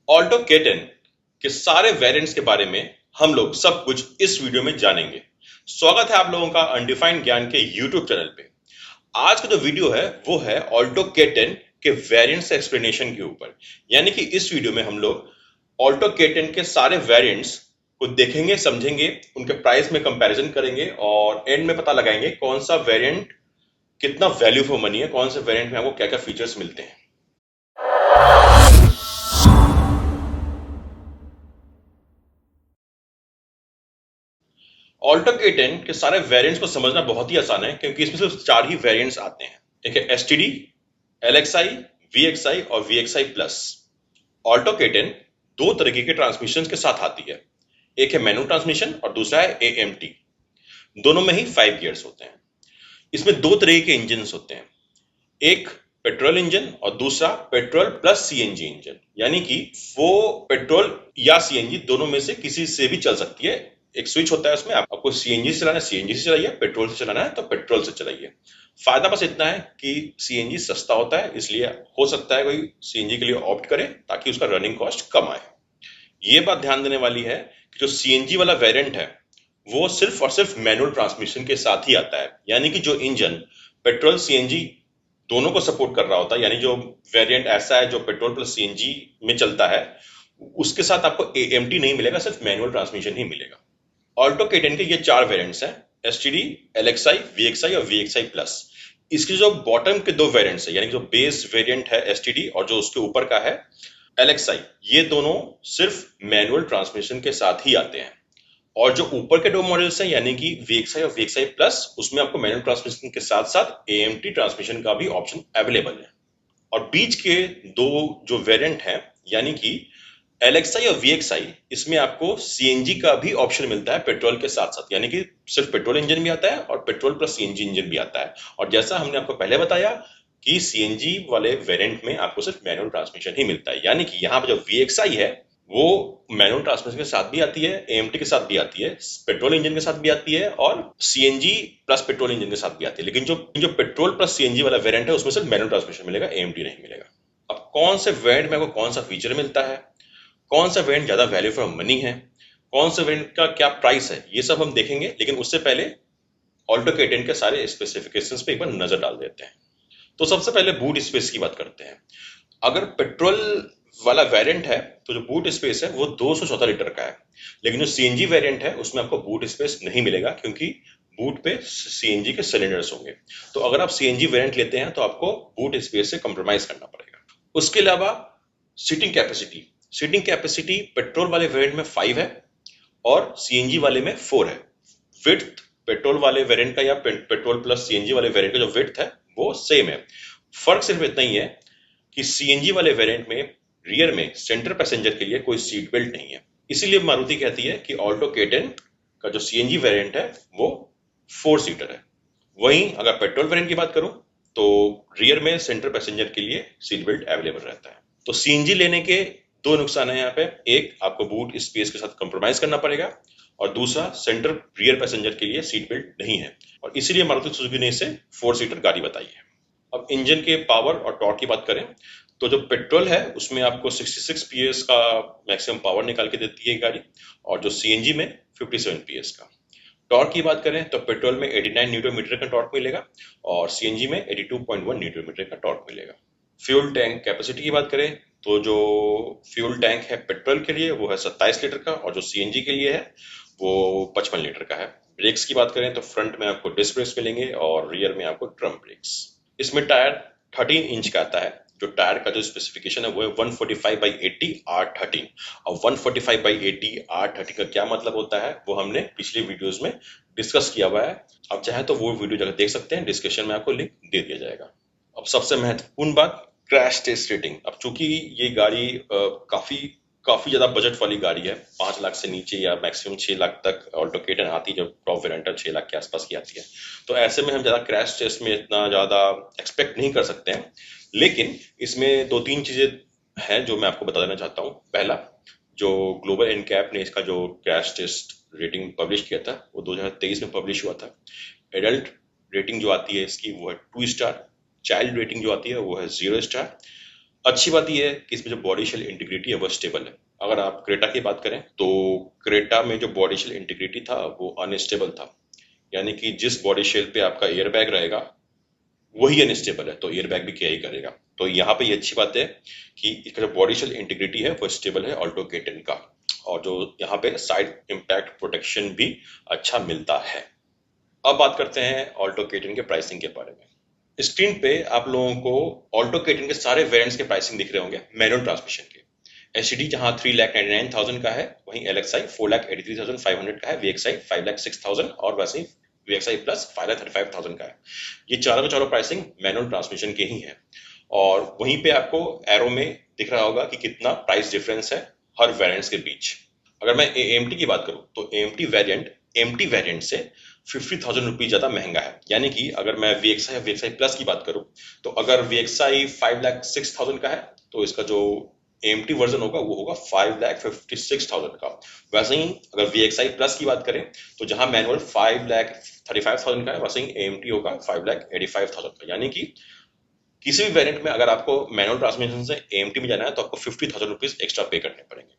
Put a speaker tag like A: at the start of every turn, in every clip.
A: Alto K10 के सारे variants के बारे में हम लोग सब कुछ इस वीडियो में जानेंगे। स्वागत है आप लोगों का अनडिफाइंड ज्ञान के यूट्यूब चैनल पे। आज का जो वीडियो है वो है ऑल्टो K10 के वेरिएंट्स एक्सप्लेनेशन के ऊपर। यानी कि इस वीडियो में हम लोग ऑल्टो K10 के सारे वेरिएंट्स को देखेंगे, समझेंगे, उनके प्राइस में कंपैरिजन करेंगे और एंड में पता लगाएंगे कौन सा वेरिएंट कितना वैल्यू फॉर मनी है, कौन से वेरिएंट में आपको क्या क्या फीचर्स मिलते हैं। ऑल्टो K10 के सारे वेरिएंट्स को समझना बहुत ही आसान है क्योंकि इसमें सिर्फ चार ही वेरिएंट्स आते हैं। एक है STD, LXI, VXI और VXI प्लस। ऑल्टो K10 दो तरीके के ट्रांसमिशन के साथ आती है। एक है मैनुअल ट्रांसमिशन और दूसरा है AMT। दोनों में ही 5 गियर्स होते हैं। इसमें दो तरह के इंजन होते हैं, एक पेट्रोल इंजन और दूसरा पेट्रोल प्लस सीएनजी इंजन। यानी कि वो पेट्रोल या सीएनजी दोनों में से किसी से भी चल सकती है। एक स्विच होता है उसमें, आपको सीएनजी से चलाना है सीएनजी से चलाइए, पेट्रोल से चलाना है तो पेट्रोल से चलाइए। फायदा बस इतना है कि सीएनजी सस्ता होता है, इसलिए हो सकता है कोई सीएनजी के लिए ऑप्ट करे ताकि उसका रनिंग कॉस्ट कम आए। ये बात ध्यान देने वाली है कि जो सीएनजी वाला वेरिएंट है वो सिर्फ और सिर्फ मैनुअल ट्रांसमिशन के साथ ही आता है। यानी कि जो इंजन पेट्रोल सीएनजी दोनों को सपोर्ट कर रहा होता है, यानी जो वेरिएंट ऐसा है जो पेट्रोल प्लस सीएनजी में चलता है, उसके साथ आपको एएमटी नहीं मिलेगा, सिर्फ मैनुअल ट्रांसमिशन ही मिलेगा। ऑल्टो K10 के ये चार वेरिएंट्स हैं, एसटीडी, एलएक्सआई, वीएक्सआई और वीएक्सआई प्लस। इसके जो बॉटम के दो वेरिएंट्स है, यानी जो बेस वेरिएंट है एसटीडी और जो उसके ऊपर का है एलएक्सआई, ये दोनों सिर्फ मैनुअल ट्रांसमिशन के साथ ही आते हैं। और जो ऊपर के दो मॉडल्स हैं यानी कि VXI और VXI प्लस, उसमें आपको मैनुअल ट्रांसमिशन के साथ साथ AMT ट्रांसमिशन का भी ऑप्शन अवेलेबल है। और बीच के दो जो वेरिएंट हैं यानी कि LXI और VXI, इसमें आपको सीएनजी का भी ऑप्शन मिलता है पेट्रोल के साथ साथ। यानी कि सिर्फ पेट्रोल इंजन भी आता है और पेट्रोल प्लस सीएनजी इंजन भी आता है। और जैसा हमने आपको पहले बताया कि सीएनजी वाले वेरिएंट में आपको सिर्फ मैनुअल ट्रांसमिशन ही मिलता है। यानी कि यहाँ पर जो VXI है वो मैनुअल ट्रांसमिशन के साथ भी आती है, एएमटी के साथ भी आती है, पेट्रोल इंजन के साथ भी आती है और सीएनजी प्लस पेट्रोल इंजन के साथ भी आती है। लेकिन जो जो पेट्रोल प्लस सीएनजी वाला वेरिएंट है उसमें सिर्फ मैनुअल ट्रांसमिशन मिलेगा, एएमटी नहीं मिलेगा। अब कौन से वेरिएंट में आपको कौन सा फीचर मिलता है, कौन सा वेरिएंट ज्यादा वैल्यू फॉर मनी है, कौन सा वेरिएंट का क्या प्राइस है, ये सब हम देखेंगे। लेकिन उससे पहले ऑल्टो K10 के सारे स्पेसिफिकेशंस पे एक बार नजर डाल देते हैं। तो सबसे पहले बूट स्पेस की बात करते हैं। अगर पेट्रोल वाला वेरिएंट है तो जो बूट स्पेस है वो 214 लीटर का है। लेकिन जो सीएनजी वेरिएंट है उसमें आपको बूट स्पेस नहीं मिलेगा क्योंकि बूट पे सीएनजी के सिलेंडर्स होंगे। तो अगर आप सीएनजी वेरिएंट लेते हैं तो आपको बूट स्पेस से कॉम्प्रोमाइज करना पड़ेगा। उसके अलावा सीटिंग कैपेसिटी पेट्रोल वाले वेरिएंट में 5 है और सीएनजी वाले में 4 है। विड्थ पेट्रोल वाले वेरिएंट का या पेट्रोल प्लस सीएनजी वाले वेरिएंट का जो विड्थ है वो सेम है। फर्क सिर्फ इतना ही है कि सीएनजी वाले वेरिएंट में रियर में सेंटर पैसेंजर के लिए कोई सीट बेल्ट नहीं है। इसीलिए मारुति कहती है कि ऑल्टो K10 का जो सीएनजी वेरिएंट है वो 4 सीटर है। वहीं अगर पेट्रोल वेरिएंट की बात करूं तो रियर में सेंटर पैसेंजर के लिए सीट बेल्ट अवेलेबल रहता है। तो सीएनजी लेने के दो नुकसान है यहाँ पे, एक आपको बूट स्पेस के साथ कंप्रोमाइज करना पड़ेगा और दूसरा सेंटर रियर पैसेंजर के लिए सीट बेल्ट नहीं है। और इसीलिए मारुति सुजुकी ने इसे 4 सीटर गाड़ी बताई है। अब इंजन के पावर और टॉर्क की बात करें तो जो पेट्रोल है उसमें आपको 66 पीएस का मैक्सिमम पावर निकाल के देती है गाड़ी और जो सीएनजी में 57 पीएस का। टॉर्क की बात करें तो पेट्रोल में 89 न्यूटन मीटर का टॉर्क मिलेगा और सीएनजी में 82.1 न्यूटन मीटर का टॉर्क मिलेगा। फ्यूल टैंक कैपेसिटी की बात करें तो जो फ्यूल टैंक है पेट्रोल के लिए वो है 27 लीटर का और जो सीएनजी के लिए है वो 55 लीटर का है। ब्रेक्स की बात करें तो फ्रंट में आपको डिस्क ब्रेक्स मिलेंगे और रियर में आपको ड्रम ब्रेक्स। इसमें टायर 13 इंच का आता है। जो टायर का जो स्पेसिफिकेशन है वो है 145/80 R13। और 145/80 R13 का क्या मतलब होता है वो हमने पिछले वीडियोस में डिस्कस किया हुआ है। आप चाहें तो वो वीडियो जाकर देख सकते हैं, डिस्क्रिप्शन में आपको लिंक दे दिया जाएगा। अब सबसे महत्वपूर्ण बात, क्रैश टेस्ट रेटिंग। अब चूंकि ये गाड़ी काफी ज्यादा बजट वाली गाड़ी है, 5 लाख से नीचे या मैक्सिमम 6 लाख तक ऑल्टो K10 आती है, जो टॉप वेरिएंट 6 लाख के आसपास की आती है। तो ऐसे में हम ज्यादा क्रैश टेस्ट में इतना ज्यादा एक्सपेक्ट नहीं कर सकते हैं। लेकिन इसमें 2-3 चीजें हैं जो मैं आपको बता देना चाहता हूँ। पहला, जो ग्लोबल एनकैप ने इसका जो क्रैश टेस्ट रेटिंग पब्लिश किया था वो 2023 में पब्लिश हुआ था। एडल्ट रेटिंग जो आती है इसकी वो है 2 स्टार, चाइल्ड रेटिंग जो आती है वो है 0 स्टार, अच्छी बात यह है कि इसमें जो बॉडी शेल इंटीग्रिटी है वो स्टेबल है। अगर आप क्रेटा की बात करें तो क्रेटा में जो बॉडी शेल इंटीग्रिटी था वो अनस्टेबल था, यानी कि जिस बॉडी शेल पे आपका एयर बैग रहेगा वही अनस्टेबल है, तो एयर बैग भी क्या ही करेगा। तो यहाँ पे ये अच्छी बात है कि इसका जो बॉडी शेल इंटीग्रिटी है वो स्टेबल है ऑल्टो K10 का, और जो यहाँ पे साइड इम्पैक्ट प्रोटेक्शन भी अच्छा मिलता है। अब बात करते हैं ऑल्टो K10 के प्राइसिंग के बारे में। स्क्रीन पे आप लोगों को ऑल्टो K10 के सारे वेरिएंट्स के प्राइसिंग दिख रहे होंगे मैनुअल ट्रांसमिशन के। एचडी जहां 3,99,000 का है, वहीं एलएक्सआई 4,83,500 का है, वीएक्सआई 5,06,000 और वैसे ही वीएक्सआई प्लस 5,35,000 का है। ये चारों के चारों प्राइसिंग मैनुअल ट्रांसमिशन के ही है। और वहीं पे आपको एरो में दिख रहा होगा कि कितना प्राइस डिफरेंस है हर वेरिएंट्स के बीच। अगर मैं एएमटी की बात करूं तो एएमटी वेरिएंट एमटी वेरिएंट से 50,000 रुपीज ज्यादा महंगा है। यानी कि अगर मैं वीएक्सआई या वीएक्सआई प्लस की बात करूं तो अगर वीएक्सआई 5,06,000 का है तो इसका जो एमटी वर्जन होगा वो होगा 5,56,000 का। वैसे ही अगर वीएक्सआई प्लस की बात करें तो जहां मैनुअल 5,35,000 का है, वैसे ही एमटी होगा 5,85,000 का। यानी कि किसी भी वेरिएंट में अगर आपको मैनुअल ट्रांसमिशन से एएमटी में जाना है तो आपको 50,000 रुपीज एक्स्ट्रा पे करने पड़ेंगे।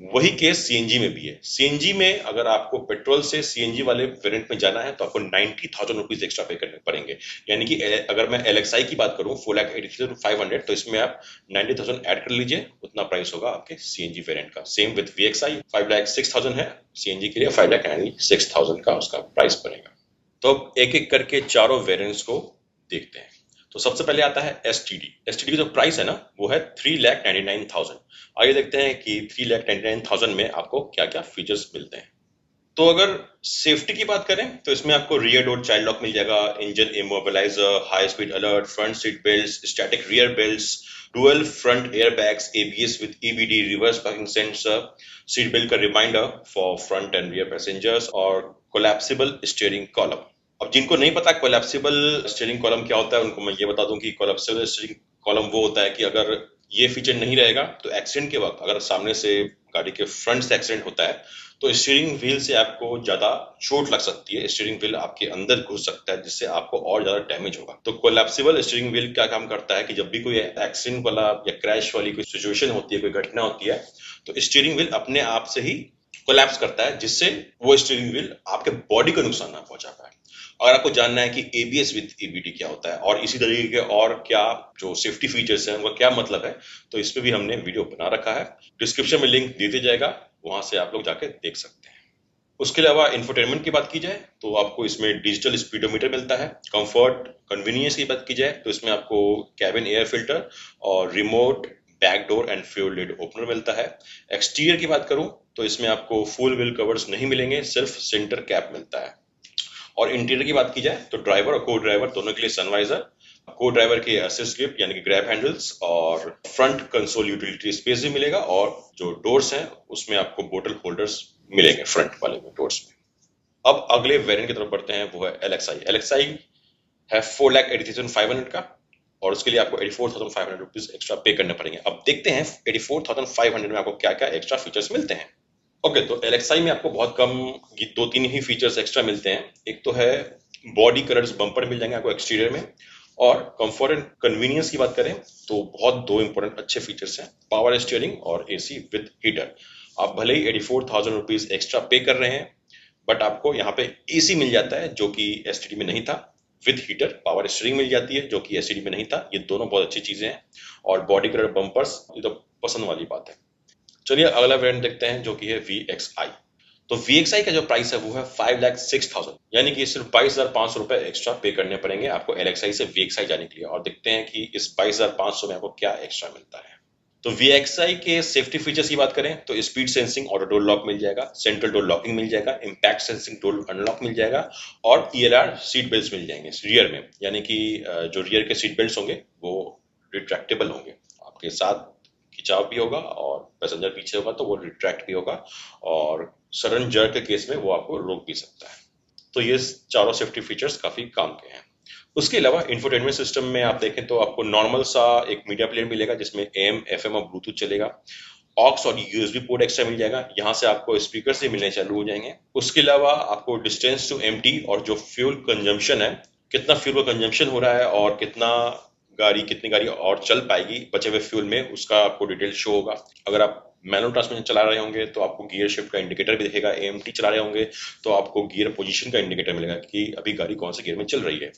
A: वही केस सीएनजी में भी है। सीएनजी में अगर आपको पेट्रोल से सीएनजी वाले वेरिएंट में जाना है तो आपको 90,000 रुपीज एक्स्ट्रा पे करने पड़ेंगे। यानी कि अगर मैं एलएक्सआई की बात करूं 4,80,500, तो इसमें आप 90,000 ऐड कर लीजिए, उतना प्राइस होगा आपके सीएनजी वेरिएंट का। सेम विद वीएक्सआई 5,06,000 है, सीएनजी के लिए 5,96,000 का उसका प्राइस बनेगा। तो अब एक एक करके चारों वेरिएंट्स को देखते हैं। तो सबसे पहले आता है एसटीडी। एसटीडी की जो प्राइस है ना वो है 3,99,000। आइए देखते हैं कि 3,99,000 में आपको क्या क्या फीचर्स मिलते हैं। तो अगर सेफ्टी की बात करें तो इसमें आपको रियर डोर चाइल्ड लॉक मिल जाएगा, engine immobiliser, high speed alert, front seat belt, static rear belt, dual front air bags, ABS with EBD, reverse parking sensor, seat belt का reminder for front and rear passengers, और collapsible steering column. अब जिनको नहीं पता collapsible steering column क्या होता है उनको मैं ये बता दूं कि कोलैप्सिबल स्टीयरिंग कॉलम वो होता है कि अगर ये फीचर नहीं रहेगा तो एक्सीडेंट के वक्त अगर सामने से गाड़ी के फ्रंट से एक्सीडेंट होता है तो स्टीयरिंग व्हील से आपको ज्यादा चोट लग सकती है, स्टीयरिंग व्हील आपके अंदर घुस सकता है जिससे आपको और ज्यादा डैमेज होगा। तो कोलैप्सिबल स्टीयरिंग व्हील क्या काम करता है कि जब भी कोई एक्सीडेंट वाला या क्रैश वाली कोई सिचुएशन होती है, कोई घटना होती है, तो स्टीयरिंग व्हील अपने आप से ही कोलैप्स करता है जिससे वो स्टीयरिंग व्हील आपके बॉडी को नुकसान ना पहुंचा पाए। अगर आपको जानना है कि एबीएस विद ईबीडी क्या होता है और इसी तरीके के और क्या जो सेफ्टी फीचर्स हैं उनका क्या मतलब है, तो इस पे भी हमने वीडियो बना रखा है, डिस्क्रिप्शन में लिंक दे दिया जाएगा, वहां से आप लोग जाके देख सकते हैं। उसके अलावा इंफोटेनमेंट की बात की जाए तो आपको इसमें डिजिटल स्पीडोमीटर मिलता है। कंफर्ट कन्वीनियंस की बात की जाए तो इसमें आपको कैबिन एयर फिल्टर और remote back door and fuel lid opener मिलता है। एक्सटीरियर की बात करूं तो इसमें आपको फुल व्हील कवर्स नहीं मिलेंगे, सिर्फ सेंटर कैप मिलता है। और इंटीरियर की बात की जाए तो ड्राइवर और को ड्राइवर दोनों के लिए सनवाइजर, को ड्राइवर के असिस्ट ग्रिप यानी कि ग्रैब हैंडल्स, और फ्रंट कंसोल यूटिलिटी स्पेस भी मिलेगा, और जो डोर्स हैं उसमें आपको बोतल होल्डर्स मिलेंगे फ्रंट वाले में डोर्स में। अब अगले वेरिएंट की तरफ बढ़ते हैं, वो है एलएक्सआई। एलएक्सआई है 4,80,500 का, और उसके लिए आपको 84,500 रुपीज एक्स्ट्रा पे करने पड़ेंगे। अब देखते हैं 84,500 में आपको क्या क्या एक्स्ट्रा फीचर्स मिलते हैं। ओके, तो एलएक्सआई में आपको बहुत कम दो तीन ही फीचर्स एक्स्ट्रा मिलते हैं। एक तो है बॉडी कलर्स बम्पर मिल जाएंगे आपको एक्सटीरियर में, और कंफर्ट एंड कन्वीनियंस की बात करें तो बहुत दो इंपॉर्टेंट अच्छे फीचर्स हैं, पावर स्टीयरिंग और एसी विद हीटर। आप भले ही 84,000 रुपीज एक्स्ट्रा पे कर रहे हैं, बट आपको यहाँ पे एसी मिल जाता है जो कि एसटीडी में नहीं था, विद हीटर। पावर स्टीयरिंग मिल जाती है जो कि एसटीडी में नहीं था। ये दोनों बहुत अच्छी चीजें हैं। और बॉडी कलर बम्पर्स, ये तो पसंद वाली बात है। चलिए अगला वेरिएंट देखते हैं जो कि है VXI। तो VXI का जो प्राइस है वो है 5,06,000, यानी कि सिर्फ 22,500 रुपए एक्स्ट्रा पे करने पड़ेंगे आपको LXI से VXI जाने के लिए। और देखते हैं कि इस 22,500 में आपको क्या एक्स्ट्रा मिलता है। तो VXI के सेफ्टी फीचर्स की बात करें तो speed sensing auto door lock मिल जाएगा, सेंट्रल डोर लॉकिंग मिल जाएगा, इम्पैक्ट सेंसिंग डोर अनलॉक मिल जाएगा, और ELR सीट बेल्ट मिल जाएंगे रियर में। यानी कि जो रियर के सीट बेल्ट होंगे वो रिट्रैक्टेबल होंगे, आपके साथ खिंचाव भी होगा, और पैसेंजर पीछे होगा तो वो रिट्रैक्ट भी होगा, और सडन जर्क के केस में वो आपको रोक भी सकता है। तो ये चारों सेफ्टी फीचर्स काफी काम के हैं। उसके अलावा इंफोटेनमेंट सिस्टम में आप देखें तो आपको नॉर्मल सा एक मीडिया प्लेयर मिलेगा जिसमें AM, FM और ब्लूटूथ चलेगा। ऑक्स और यूएसबी पोर्ट एक्स्ट्रा मिल जाएगा, यहाँ से आपको स्पीकर से मिलने चालू हो जाएंगे। उसके अलावा आपको डिस्टेंस टू एम्प्टी और जो फ्यूल कंजम्पशन है, कितना फ्यूल का कंजम्पशन हो रहा है और कितना गाड़ी कितनी गाड़ी और चल पाएगी बचे हुए फ्यूल में, उसका आपको डिटेल शो होगा। अगर आप मैनुअल ट्रांसमिशन चला रहे होंगे तो आपको गियर शिफ्ट का इंडिकेटर भी दिखेगा। एएमटी चला रहे होंगे तो आपको गियर पोजीशन का इंडिकेटर मिलेगा कि अभी गाड़ी कौन से गियर में चल रही है।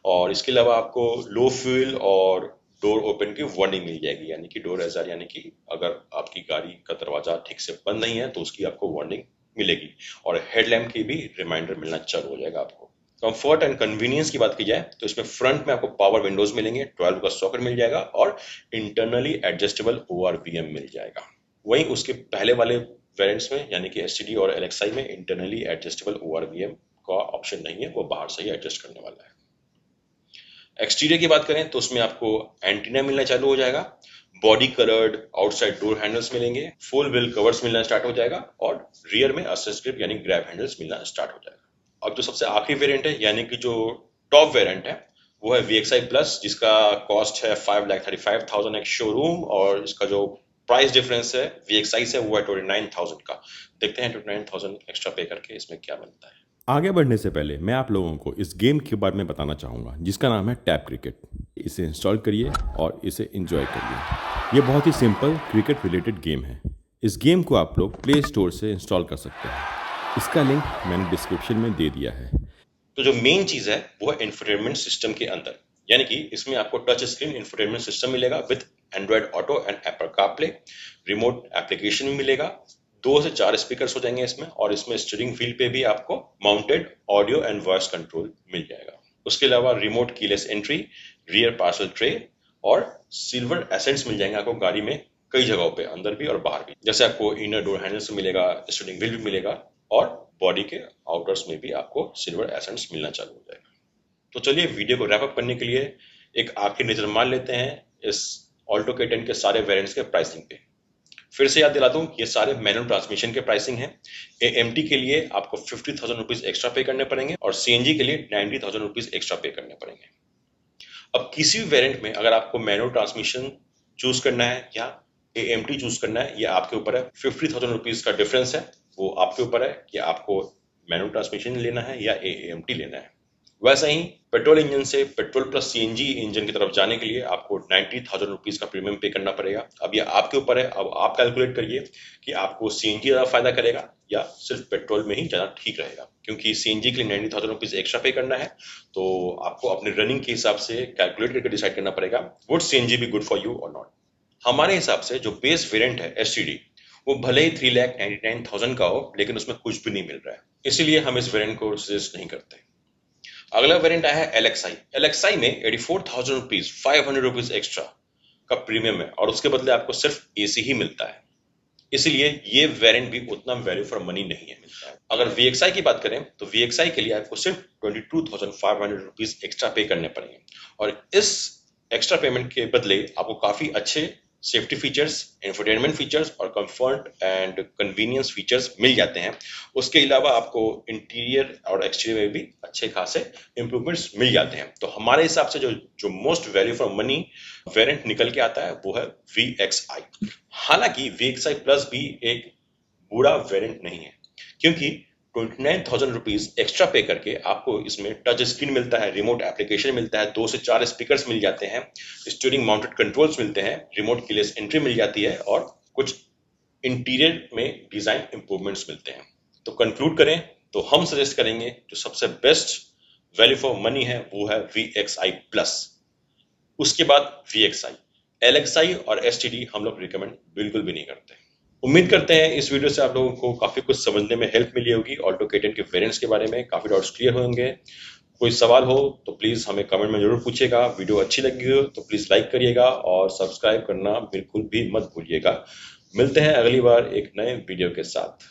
A: और इसके अलावा आपको लो फ्यूल और डोर ओपन की वार्निंग मिल जाएगी, यानी कि डोर एजार, यानी कि अगर आपकी गाड़ी का दरवाजा ठीक से बंद नहीं है तो उसकी आपको वार्निंग मिलेगी। और हेडलैम्प की भी रिमाइंडर मिलना चालू हो जाएगा आपको। कंफर्ट एंड कन्वीनियंस की बात की जाए तो इसमें फ्रंट में आपको पावर विंडोज मिलेंगे, 12 का सॉकेट मिल जाएगा और इंटरनली एडजस्टेबल ओआरवीएम मिल जाएगा। वहीं उसके पहले वाले वेरिएंट्स में यानी कि एसटीडी और एलएक्सआई में इंटरनली एडजस्टेबल ओआरवीएम का ऑप्शन नहीं है, वो बाहर से ही एडजस्ट करने वाला है। एक्सटीरियर की बात करें तो उसमें आपको एंटीना मिलना चालू हो जाएगा, body coloured outside door handles मिलेंगे, फुल व्हील कवर्स मिलना स्टार्ट हो जाएगा और रियर में असिस्ट ग्रिप यानी ग्रैब हैंडल्स मिलना स्टार्ट हो जाएगा। अब जो सबसे आखिरी वेरिएंट है यानी कि जो टॉप वेरिएंट है वो है VXI प्लस, जिसका कॉस्ट है 5,35,000 एक शोरूम, और इसका जो प्राइस डिफरेंस है VXI से वो है 29,000 का। देखते हैं 29,000 एक्स्ट्रा पे करके इसमें क्या बनता है।
B: आगे बढ़ने से पहले मैं आप लोगों को इस गेम के बारे में बताना चाहूँगा जिसका नाम है टैप क्रिकेट। इसे इंस्टॉल करिए और इसे एंजॉय करिए। ये बहुत ही सिंपल क्रिकेट रिलेटेड गेम है। इस गेम को आप लोग प्ले स्टोर से इंस्टॉल कर सकते हैं। इसका लिंक मैंने डिस्क्रिप्शन में दे दिया है।
A: तो जो मेन चीज है वो है इंफोटेनमेंट सिस्टम के अंदर, यानी कि इसमें आपको टच स्क्रीन इंफोटेनमेंट सिस्टम मिलेगा with Android auto and Apple CarPlay, remote application भी मिलेगा, 2 से 4 स्पीकर्स हो जाएंगे इसमें, और इसमें स्टीयरिंग व्हील पे भी आपको mounted audio and voice control मिल जाएगा। उसके अलावा remote keyless entry, rear parcel tray और सिल्वर एसेंट्स मिल जाएंगे आपको गाड़ी में कई जगहों पे, अंदर भी और बाहर भी। जैसे आपको इनर डोर हैंडल्स मिलेगा, स्टीयरिंग व्हील भी मिलेगा और बॉडी के आउटर्स में भी आपको सिल्वर एसेंट्स मिलना चालू हो जाएगा। तो चलिए वीडियो को रैप अप करने के लिए एक आखिरी नजर मार लेते हैं इस ऑल्टो K10 के सारे वेरिएंट्स के प्राइसिंग पे। फिर से याद दिला दूं, ये सारे मैनुअल ट्रांसमिशन के प्राइसिंग है। एएमटी के लिए आपको 50,000 रुपीज एक्स्ट्रा पे करने पड़ेंगे और सीएनजी के लिए 90,000 रुपीज एक्स्ट्रा पे करने पड़ेंगे। अब किसी भी वेरिएंट में अगर आपको मैनुअल ट्रांसमिशन चूज करना है या एएमटी चूज करना है, ये आपके ऊपर है। 50,000 रुपीज का डिफरेंस है, वो आपके ऊपर है कि आपको मैनुअल ट्रांसमिशन लेना है या एएमटी लेना है। वैसा ही पेट्रोल इंजन से पेट्रोल प्लस सीएनजी इंजन की तरफ जाने के लिए आपको 90,000 रुपीज का प्रीमियम पे करना पड़ेगा। अब ये आपके ऊपर है, अब आप कैलकुलेट करिए कि आपको सीएनजी ज्यादा फायदा करेगा या सिर्फ पेट्रोल में ही ज्यादा ठीक रहेगा। क्योंकि सीएनजी के लिए 90,000 रुपीज एक्स्ट्रा पे करना है, तो आपको अपने रनिंग के हिसाब से कैलकुलेट करके डिसाइड करना पड़ेगा would CNG be good for you और नॉट। हमारे हिसाब से जो बेस वेरिएंट है एसटीडी, वो भले ही 3,99,000 का हो, लेकिन उसमें कुछ भी नहीं मिल रहा है, इसीलिए हम इस वेरिएंट को सजेस्ट नहीं करते। अगला वेरिएंट आया है एलएक्सआई। एलएक्सआई में 84,000 रुपीज 500 रुपीज एक्स्ट्रा का प्रीमियम है और उसके बदले आपको सिर्फ एसी ही मिलता है, इसलिए ये वेरिएंट भी उतना वैल्यू फॉर मनी नहीं है मिलता है। अगर VXI की बात करें तो VXI के लिए आपको सिर्फ 22,500 रुपीज एक्स्ट्रा पे करने पड़ेंगे और इस एक्स्ट्रा पेमेंट के बदले आपको काफी अच्छे सेफ्टी फीचर्स, इंफोटेनमेंट फीचर्स और कंफर्ट एंड कन्वीनियंस फीचर्स मिल जाते हैं। उसके अलावा आपको इंटीरियर और एक्सटीरियर में भी अच्छे खासे इंप्रूवमेंट्स मिल जाते हैं। तो हमारे हिसाब से जो most value for money variant निकल के आता है वो है VXI। हालांकि VXI प्लस भी एक बुरा वेरिएंट नहीं है, क्योंकि 29,000 रुपीज एक्स्ट्रा पे करके आपको इसमें टच स्क्रीन मिलता है, रिमोट एप्लीकेशन मिलता है, 2 से 4 स्पीकर्स मिल जाते हैं, स्टीयरिंग माउंटेड कंट्रोल्स मिलते हैं, रिमोट कीलेस एंट्री मिल जाती है और कुछ इंटीरियर में डिजाइन इंप्रूवमेंट्स मिलते हैं। तो कंक्लूड करें तो हम सजेस्ट करेंगे जो सबसे बेस्ट वैल्यू फॉर मनी है वो है VXI प्लस, उसके बाद VXI, LXI और STD हम लोग रिकमेंड बिल्कुल भी नहीं करते। उम्मीद करते हैं इस वीडियो से आप लोगों को काफी कुछ समझने में हेल्प मिली होगी। ऑल्टो K10 के वेरिएंट्स के बारे में काफी डाउट्स क्लियर होंगे। कोई सवाल हो तो प्लीज हमें कमेंट में जरूर पूछिएगा। वीडियो अच्छी लगी हो तो प्लीज लाइक करिएगा और सब्सक्राइब करना बिल्कुल भी मत भूलिएगा। मिलते हैं अगली बार एक नए वीडियो के साथ।